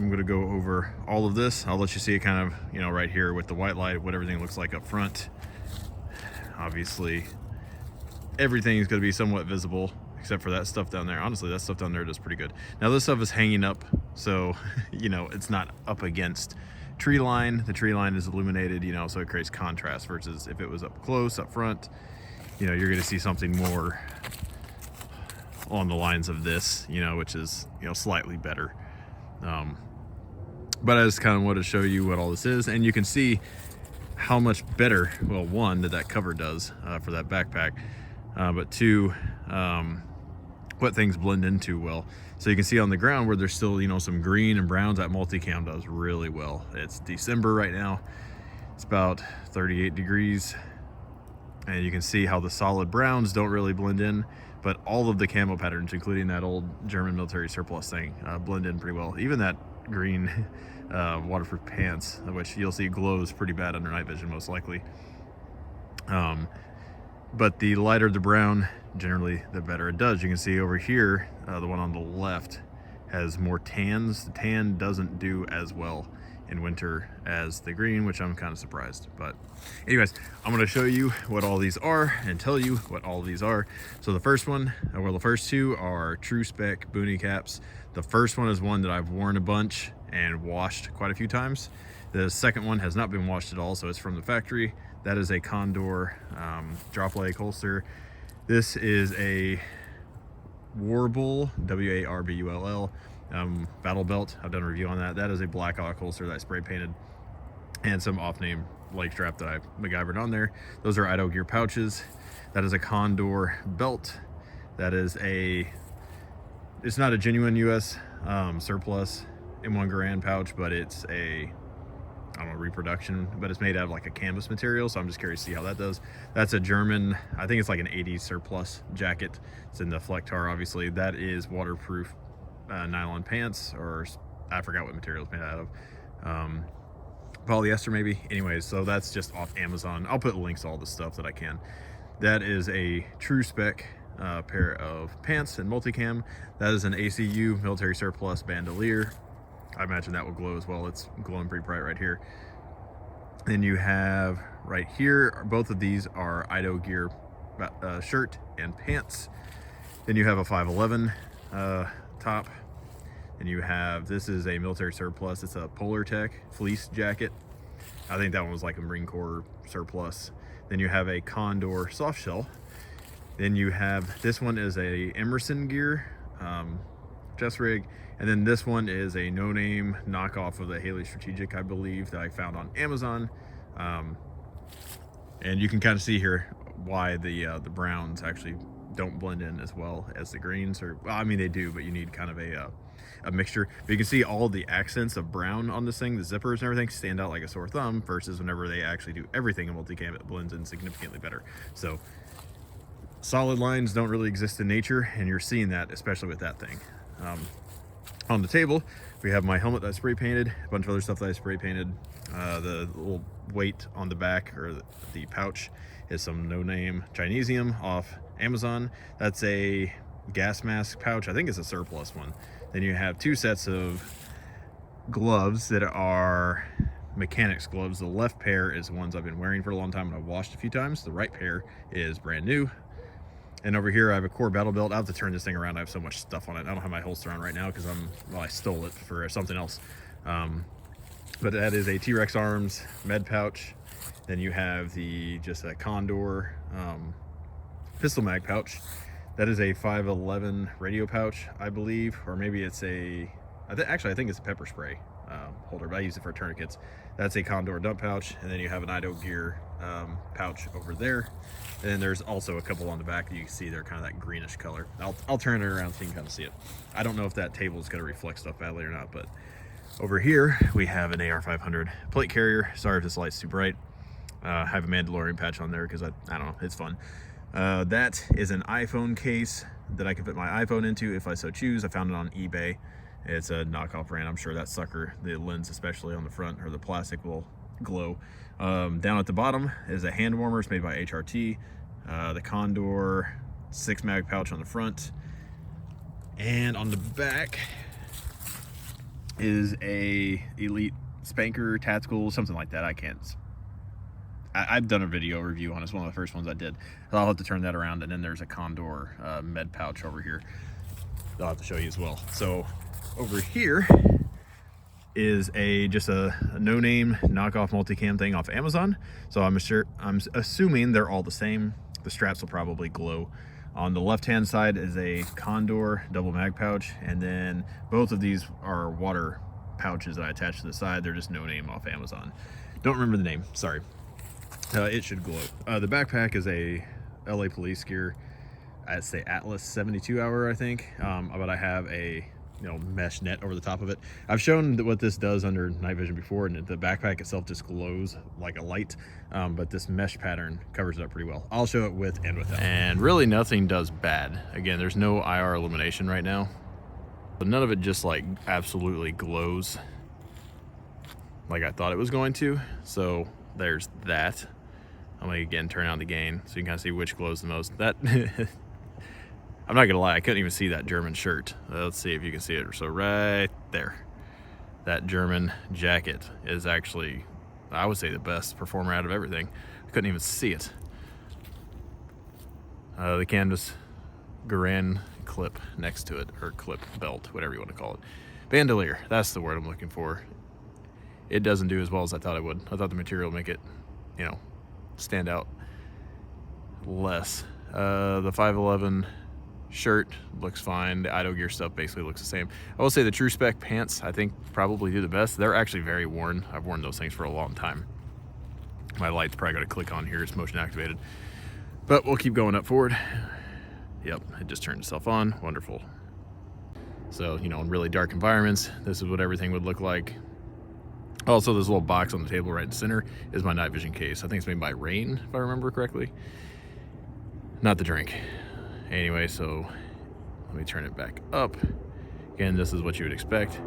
I'm going to go over all of this. I'll let you see it kind of, you know, right here with the white light, what everything looks like up front. Obviously, everything is going to be somewhat visible, except for that stuff down there. Honestly, that stuff down there does pretty good. Now, this stuff is hanging up, so, you know, it's not up against tree line. The tree line is illuminated, you know, so it creates contrast, versus if it was up close, up front, you know, you're going to see something more on the lines of this, you know, which is, you know, slightly better. But I just kind of want to show you what all this is, and you can see how much better, well, one, that cover does for that backpack, but two, what things blend into well. So you can see on the ground where there's still, you know, some green and browns, that Multicam does really well. It's December right now. It's about 38 degrees. And you can see how the solid browns don't really blend in, but all of the camo patterns, including that old German military surplus thing, blend in pretty well. Even that green waterproof pants, which you'll see glows pretty bad under night vision most likely. But the lighter the brown, generally the better it does. You can see over here, the one on the left has more tans. The tan doesn't do as well in winter as the green, which I'm kind of surprised. But anyways, I'm going to show you what all these are and tell you what all of these are. So the first one, well, the first two are Tru-Spec boonie caps. The first one is one that I've worn a bunch and washed quite a few times. The second one has not been washed at all, so it's from the factory. That is a Condor drop leg holster. This is a Warbull, W-A-R-B-U-L-L, battle belt. I've done a review on that. That is a Black Hawk holster that I spray painted, and some off-name leg strap that I MacGyvered on there. Those are Idogear pouches. That is a Condor belt. That is it's not a genuine US surplus M1 Garand pouch, but it's a, I don't know, reproduction, but it's made out of like a canvas material, so I'm just curious to see how that does. That's a German, I think it's like an 80s surplus jacket. It's in the Flectar, obviously. That is waterproof nylon pants, or I forgot what material it's made out of. Polyester maybe. Anyways, so that's just off Amazon. I'll put links to all the stuff that I can. That is a Tru-Spec pair of pants and Multicam. That is an ACU military surplus bandolier. I imagine that will glow as well. It's glowing pretty bright right here. Then you have right here, both of these are Idogear shirt and pants. Then you have a 511 top. And you have, this is a military surplus. It's a Polar Tech fleece jacket. I think that one was like a Marine Corps surplus. Then you have a Condor soft shell. Then you have, this one is a Emerson Gear chest rig. And then this one is a no-name knockoff of the Haley Strategic, I believe, that I found on Amazon. And you can kind of see here why the browns actually don't blend in as well as the greens. Or, well, I mean, they do, but you need kind of a mixture. But you can see all the accents of brown on this thing, the zippers and everything, stand out like a sore thumb, versus whenever they actually do everything in Multicam, it blends in significantly better. So solid lines don't really exist in nature, and you're seeing that, especially with that thing. On the table, we have my helmet that I spray painted, a bunch of other stuff that I spray painted. The little weight on the back, or the pouch, is some no-name Chinesium off Amazon. That's a gas mask pouch. I think it's a surplus one. Then you have two sets of gloves that are mechanics gloves. The left pair is the ones I've been wearing for a long time and I've washed a few times. The right pair is brand new. And over here I have a Core battle belt. I have to turn this thing around. I have so much stuff on it. I don't have my holster on right now because I stole it for something else. But that is a T-Rex Arms med pouch. Then you have just a Condor pistol mag pouch. That is a 511 radio pouch, I believe, or maybe it's actually I think it's a pepper spray holder, but I use it for tourniquets. That's a Condor dump pouch. And then you have an Idogear pouch over there. And then there's also a couple on the back that you can see they're kind of that greenish color. I'll turn it around so you can kind of see it. I don't know if that table is going to reflect stuff badly or not, but over here we have an AR-500 plate carrier. Sorry if this light's too bright. I have a Mandalorian patch on there because I don't know, it's fun. That is an iPhone case that I can put my iPhone into if I so choose. I found it on eBay. It's a knockoff brand. I'm sure that sucker, the lens especially on the front, or the plastic, will glow. Down at the bottom is a hand warmer. It's made by HRT. The Condor 6 mag pouch on the front. And on the back is a Elite Spanker Tactical, something like that. I've done a video review on it. It's one of the first ones I did. I'll have to turn that around. And then there's a Condor med pouch over here I'll have to show you as well. So over here is just a no-name knockoff multicam thing off Amazon. So I'm assuming they're all the same. The straps will probably glow. On the left-hand side is a Condor double mag pouch, and then both of these are water pouches that I attach to the side. They're just no-name off Amazon. Don't remember the name, sorry. It should glow. The backpack is a LA police gear. I'd say Atlas 72 hour, I think. But I have a mesh net over the top of it. I've shown what this does under night vision before, and the backpack itself just glows like a light. But this mesh pattern covers it up pretty well. I'll show it with and without. And really nothing does bad. Again, there's no IR illumination right now. But none of it just like absolutely glows like I thought it was going to. So there's that. I'm gonna again turn on the gain so you can kind of see which glows the most. That I'm not gonna lie, I couldn't even see that German shirt. Let's see if you can see it. So right there, that German jacket is actually, I would say, the best performer out of everything. I couldn't even see it. The canvas Garand clip next to it, or clip belt, whatever you want to call it. Bandolier, that's the word I'm looking for. It doesn't do as well as I thought it would. I thought the material would make it, stand out less. The 511 shirt looks fine. The Idogear stuff basically looks the same. I will say the Tru-Spec pants, I think, probably do the best. They're actually very worn. I've worn those things for a long time. My light's probably going to click on here. It's motion activated. But we'll keep going up forward. Yep, it just turned itself on. Wonderful. So, in really dark environments, this is what everything would look like. Also, this little box on the table right in the center is my night vision case. I think it's made by Rain, if I remember correctly. Not the drink. Anyway, so let me turn it back up. Again, this is what you would expect.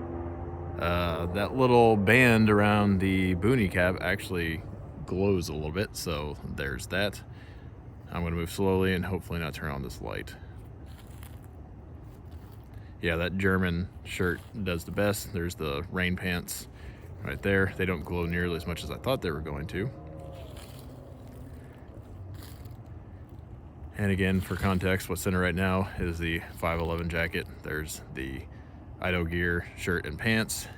That little band around the boonie cap actually glows a little bit, so there's that. I'm going to move slowly and hopefully not turn on this light. Yeah, that German shirt does the best. There's the rain pants right there. They don't glow nearly as much as I thought they were going to. And again, for context, what's in it right now is the 511 jacket. There's the Idogear shirt and pants.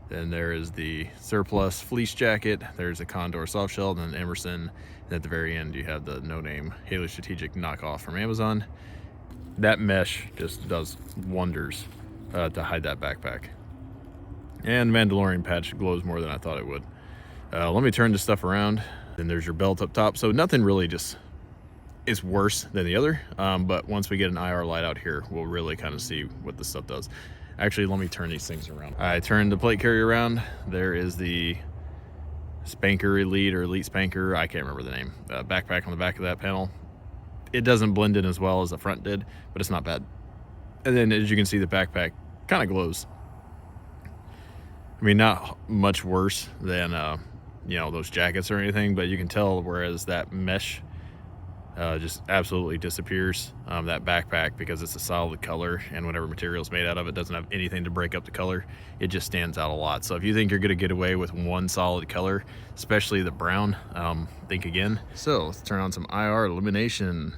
Then there is the surplus fleece jacket. There's a Condor soft shell, and then Emerson. And at the very end, you have the no-name Haley Strategic knockoff from Amazon. That mesh just does wonders to hide that backpack. And Mandalorian patch glows more than I thought it would. Let me turn this stuff around. Then there's your belt up top. So nothing really just is worse than the other. But once we get an IR light out here, we'll really kind of see what this stuff does. Actually, let me turn these things around. I turned the plate carrier around. There is the Spanker Elite or Elite Spanker, I can't remember the name, backpack on the back of that panel. It doesn't blend in as well as the front did, but it's not bad. And then as you can see, the backpack kind of glows. I mean, not much worse than, those jackets or anything, but you can tell, whereas that mesh just absolutely disappears, that backpack, because it's a solid color and whatever material is made out of it doesn't have anything to break up the color. It just stands out a lot. So if you think you're going to get away with one solid color, especially the brown, think again. So let's turn on some IR illumination.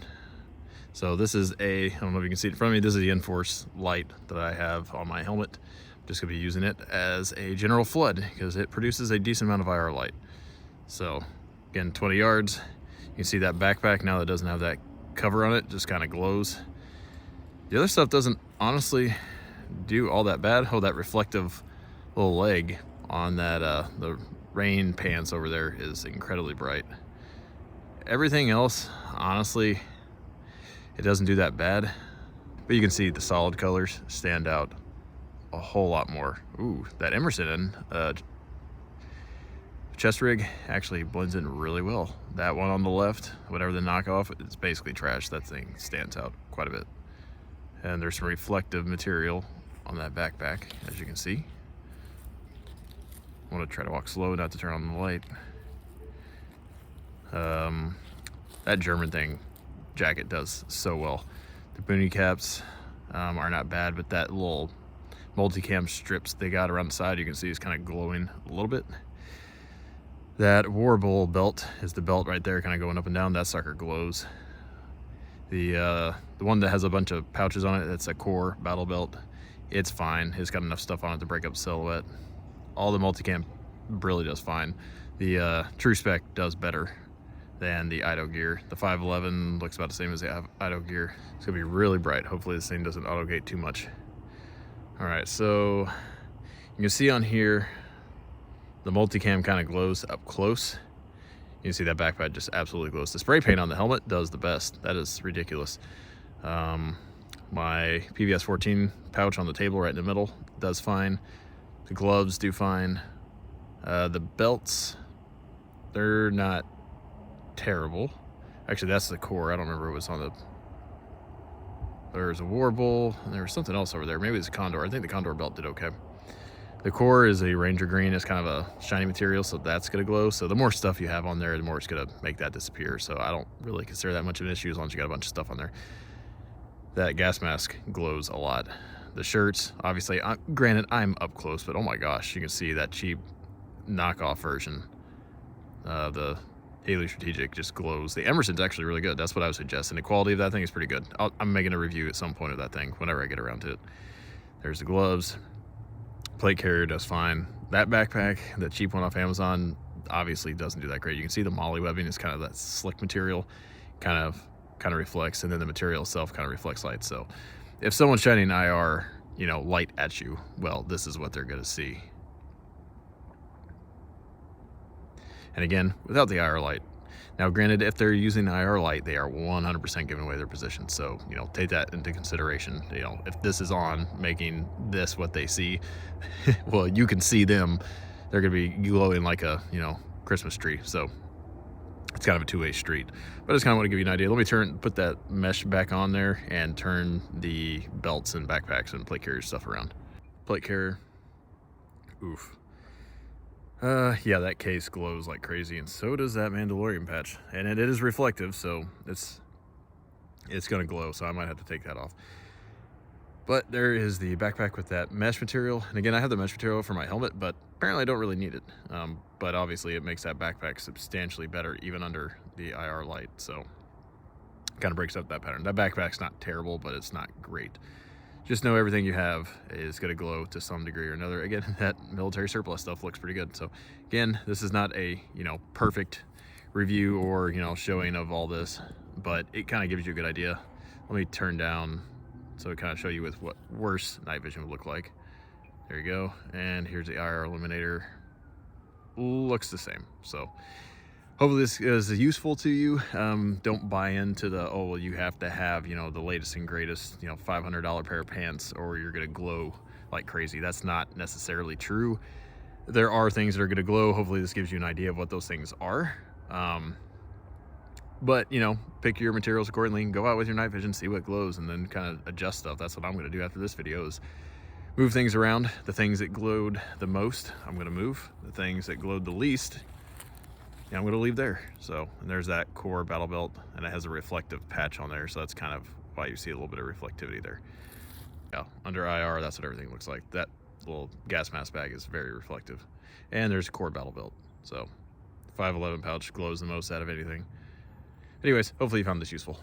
So this is I don't know if you can see it in front of me, this is the Enforce light that I have on my helmet. I'm just going to be using it as a general flood because it produces a decent amount of IR light. So again, 20 yards. You can see that backpack now that doesn't have that cover on it, just kind of glows. The other stuff doesn't honestly do all that bad. Oh, that reflective little leg on that the rain pants over there is incredibly bright. Everything else, honestly, it doesn't do that bad. But you can see the solid colors stand out a whole lot more. Ooh, that Emerson chest rig actually blends in really well. That one on the left, whatever the knockoff, it's basically trash. That thing stands out quite a bit. And there's some reflective material on that backpack, as you can see. I want to try to walk slow, not to turn on the light. That German jacket does so well. The boonie caps are not bad, but that little multicam strips they got around the side, you can see it's kind of glowing a little bit. That Warble belt is the belt right there, kind of going up and down. That sucker glows. The one that has a bunch of pouches on it, that's a core battle belt. It's fine. It's got enough stuff on it to break up silhouette. All the multicam really does fine. The Tru-Spec does better than the Idogear. The 511 looks about the same as the Idogear. It's gonna be really bright. Hopefully this thing doesn't auto-gate too much. All right, so you can see on here, the multicam kind of glows up close. You can see that backpack just absolutely glows. The spray paint on the helmet does the best. That is ridiculous. My PVS 14 pouch on the table right in the middle does fine. The gloves do fine. The belts, they're not terrible. Actually, that's the core. I don't remember what was on the... There's a Warble, and there was something else over there. Maybe it's a Condor. I think the Condor belt did okay. The core is a Ranger green. It's kind of a shiny material, so that's going to glow. So the more stuff you have on there, the more it's going to make that disappear. So I don't really consider that much of an issue as long as you got a bunch of stuff on there. That gas mask glows a lot. The shirts, obviously, granted, I'm up close, but oh my gosh, you can see that cheap knockoff version. The Haley Strategic just glows. The Emerson's actually really good. That's what I would suggest. And the quality of that thing is pretty good. I'm making a review at some point of that thing whenever I get around to it. There's the gloves. Plate carrier does fine. That backpack, the cheap one off Amazon, obviously doesn't do that great. You can see the molly webbing is kind of that slick material, kind of reflects, and then the material itself kind of reflects light. So if someone's shining IR, you know, light at you, well, this is what they're going to see. And again, without the IR light. Now, granted, if they're using IR light, they are 100% giving away their position. So, you know, take that into consideration. You know, if this is on, making this what they see, well, you can see them. They're going to be glowing like a, you know, Christmas tree. So it's kind of a two-way street. But I just kind of want to give you an idea. Let me put that mesh back on there and turn the belts and backpacks and plate carrier stuff around. Plate carrier, oof. Yeah, that case glows like crazy, and so does that Mandalorian patch. And it is reflective, so it's gonna glow, so I might have to take that off. But there is the backpack with that mesh material. And again, I have the mesh material for my helmet, but apparently I don't really need it. But obviously it makes that backpack substantially better, even under the IR light, so kind of breaks up that pattern. That backpack's not terrible, but it's not great. Just know everything you have is going to glow to some degree or another. Again, that military surplus stuff looks pretty good. So again, this is not a, you know, perfect review or, you know, showing of all this, but it kind of gives you a good idea. Let me turn down so it kind of show you with what worse night vision would look like. There you go. And here's the IR illuminator. Looks the same. So hopefully this is useful to you. Don't buy into the, oh, well, you have to have, you know, the latest and greatest, you know, $500 pair of pants or you're going to glow like crazy. That's not necessarily true. There are things that are going to glow. Hopefully this gives you an idea of what those things are. But, you know, pick your materials accordingly and go out with your night vision, see what glows, and then kind of adjust stuff. That's what I'm going to do after this video is move things around. The things that glowed the most, I'm going to move. The things that glowed the least, yeah, I'm going to leave there. So, and there's that core battle belt, and it has a reflective patch on there, so that's kind of why you see a little bit of reflectivity there. Yeah, under IR, that's what everything looks like. That little gas mask bag is very reflective. And there's a core battle belt. So, 511 pouch glows the most out of anything. Anyways, hopefully you found this useful.